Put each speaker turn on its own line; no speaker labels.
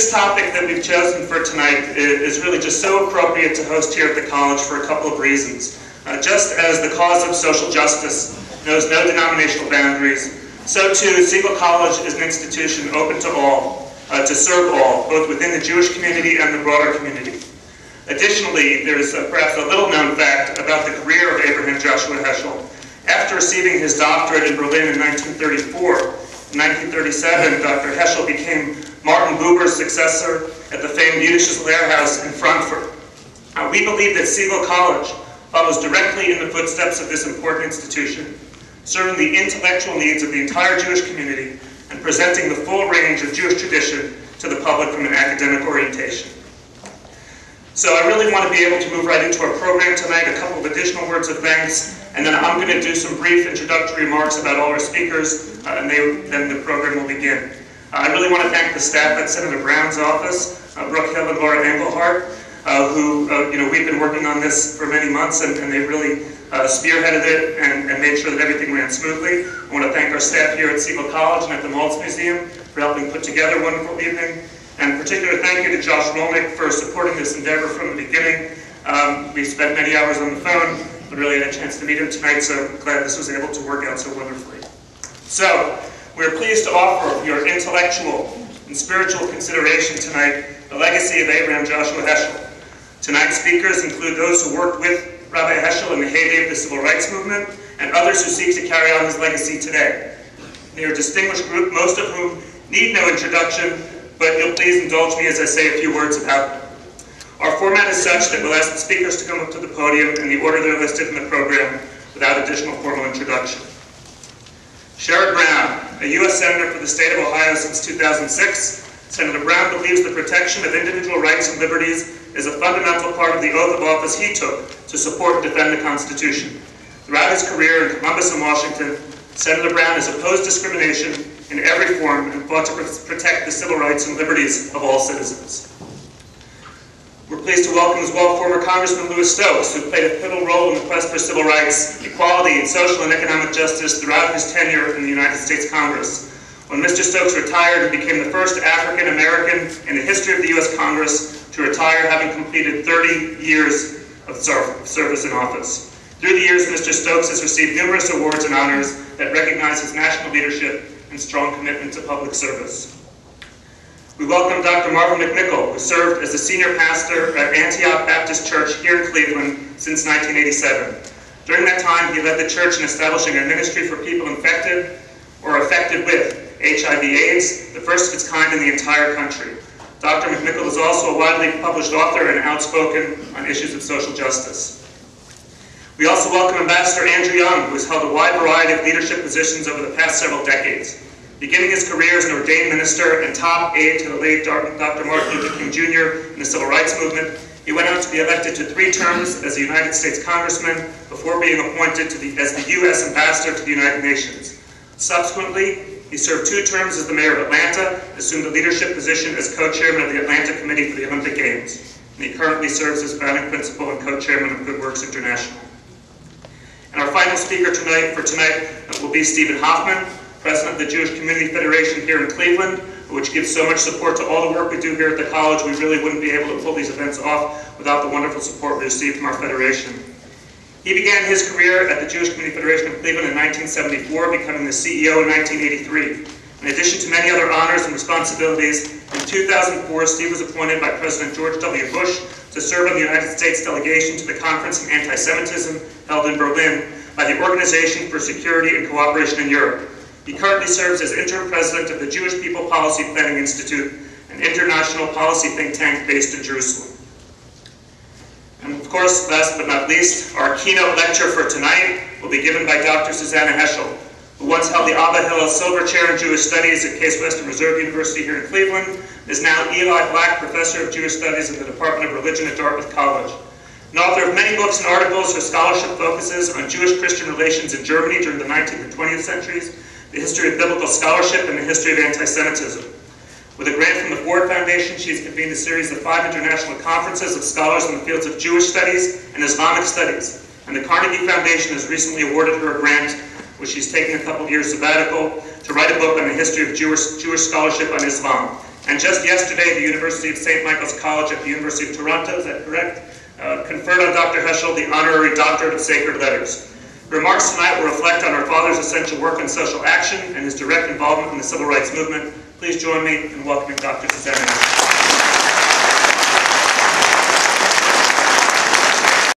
This topic that we've chosen for tonight is really just so appropriate to host here at the college for a couple of reasons. Just as the cause of social justice knows no denominational boundaries, so too Siegal College is an institution open to all, to serve all, both within the Jewish community and the broader community. Additionally, there is perhaps a little-known fact about the career of Abraham Joshua Heschel. After receiving his doctorate in Berlin in 1934, in 1937, Dr. Heschel became Martin Buber's successor at the famed Jüdisches Lehrhaus in Frankfurt. We believe that Siegal College follows directly in the footsteps of this important institution, serving the intellectual needs of the entire Jewish community and presenting the full range of Jewish tradition to the public from an academic orientation. So I really want to be able to move right into our program tonight, a couple of additional words of thanks, and then I'm going to do some brief introductory remarks about all our speakers, and then the program will begin. I really want to thank the staff at Senator Brown's office, Brooke Hill and Laura Engelhardt, who we've been working on this for many months, and they really spearheaded it and made sure that everything ran smoothly. I want to thank our staff here at Siegal College and at the Maltz Museum for helping put together a wonderful evening. And particular thank you to Josh Rolnick for supporting this endeavor from the beginning. We spent many hours on the phone, but really had a chance to meet him tonight, so I'm glad this was able to work out so wonderfully. So, we're pleased to offer your intellectual and spiritual consideration tonight the legacy of Abraham Joshua Heschel. Tonight's speakers include those who worked with Rabbi Heschel in the heyday of the Civil Rights Movement and others who seek to carry on his legacy today. They are a distinguished group, most of whom need no introduction, but you'll please indulge me as I say a few words about them. Our format is such that we'll ask the speakers to come up to the podium in the order they're listed in the program without additional formal introduction. Sherrod Brown, a U.S. Senator for the state of Ohio since 2006, Senator Brown believes the protection of individual rights and liberties is a fundamental part of the oath of office he took to support and defend the Constitution. Throughout his career in Columbus and Washington, Senator Brown has opposed discrimination in every form and fought to protect the civil rights and liberties of all citizens. We're pleased to welcome as well former Congressman Louis Stokes, who played a pivotal role in the quest for civil rights, equality, and social and economic justice throughout his tenure in the United States Congress. When Mr. Stokes retired, he became the first African American in the history of the U.S. Congress to retire, having completed 30 years of service in office. Through the years, Mr. Stokes has received numerous awards and honors that recognize his national leadership and strong commitment to public service. We welcome Dr. Marvin McNichol, who served as the senior pastor at Antioch Baptist Church here in Cleveland since 1987. During that time, he led the church in establishing a ministry for people infected or affected with HIV/AIDS, the first of its kind in the entire country. Dr. McNichol is also a widely published author and outspoken on issues of social justice. We also welcome Ambassador Andrew Young, who has held a wide variety of leadership positions over the past several decades. Beginning his career as an ordained minister and top aide to the late Dr. Martin Luther King Jr. in the Civil Rights Movement, he went on to be elected to 3 terms as a United States Congressman before being appointed as the U.S. Ambassador to the United Nations. Subsequently, he served 2 terms as the mayor of Atlanta, assumed a leadership position as co-chairman of the Atlanta Committee for the Olympic Games, and he currently serves as founding principal and co-chairman of Good Works International. And our final speaker tonight will be Stephen Hoffman, President of the Jewish Community Federation here in Cleveland, which gives so much support to all the work we do here at the college. We really wouldn't be able to pull these events off without the wonderful support we receive from our federation. He began his career at the Jewish Community Federation of Cleveland in 1974, becoming the CEO in 1983. In addition to many other honors and responsibilities, in 2004, Steve was appointed by President George W. Bush to serve on the United States delegation to the Conference on Anti-Semitism held in Berlin by the Organization for Security and Cooperation in Europe. He currently serves as interim president of the Jewish People Policy Planning Institute, an international policy think tank based in Jerusalem. And of course, last but not least, our keynote lecture for tonight will be given by Dr. Susannah Heschel, who once held the Abba Hillel Silver Chair in Jewish Studies at Case Western Reserve University here in Cleveland, is now Eli Black Professor of Jewish Studies in the Department of Religion at Dartmouth College. An author of many books and articles, her scholarship focuses on Jewish-Christian relations in Germany during the 19th and 20th centuries, the history of biblical scholarship, and the history of anti-Semitism. With a grant from the Ford Foundation, she has convened a series of 5 international conferences of scholars in the fields of Jewish studies and Islamic studies, and the Carnegie Foundation has recently awarded her a grant where she's taking a couple of years sabbatical to write a book on the history of Jewish scholarship on Islam. And just yesterday, the University of St. Michael's College at the University of Toronto, is that correct? Conferred on Dr. Heschel the honorary Doctorate of Sacred Letters. Remarks tonight will reflect on our father's essential work in social action and his direct involvement in the civil rights movement. Please join me in welcoming Dr. Susannah.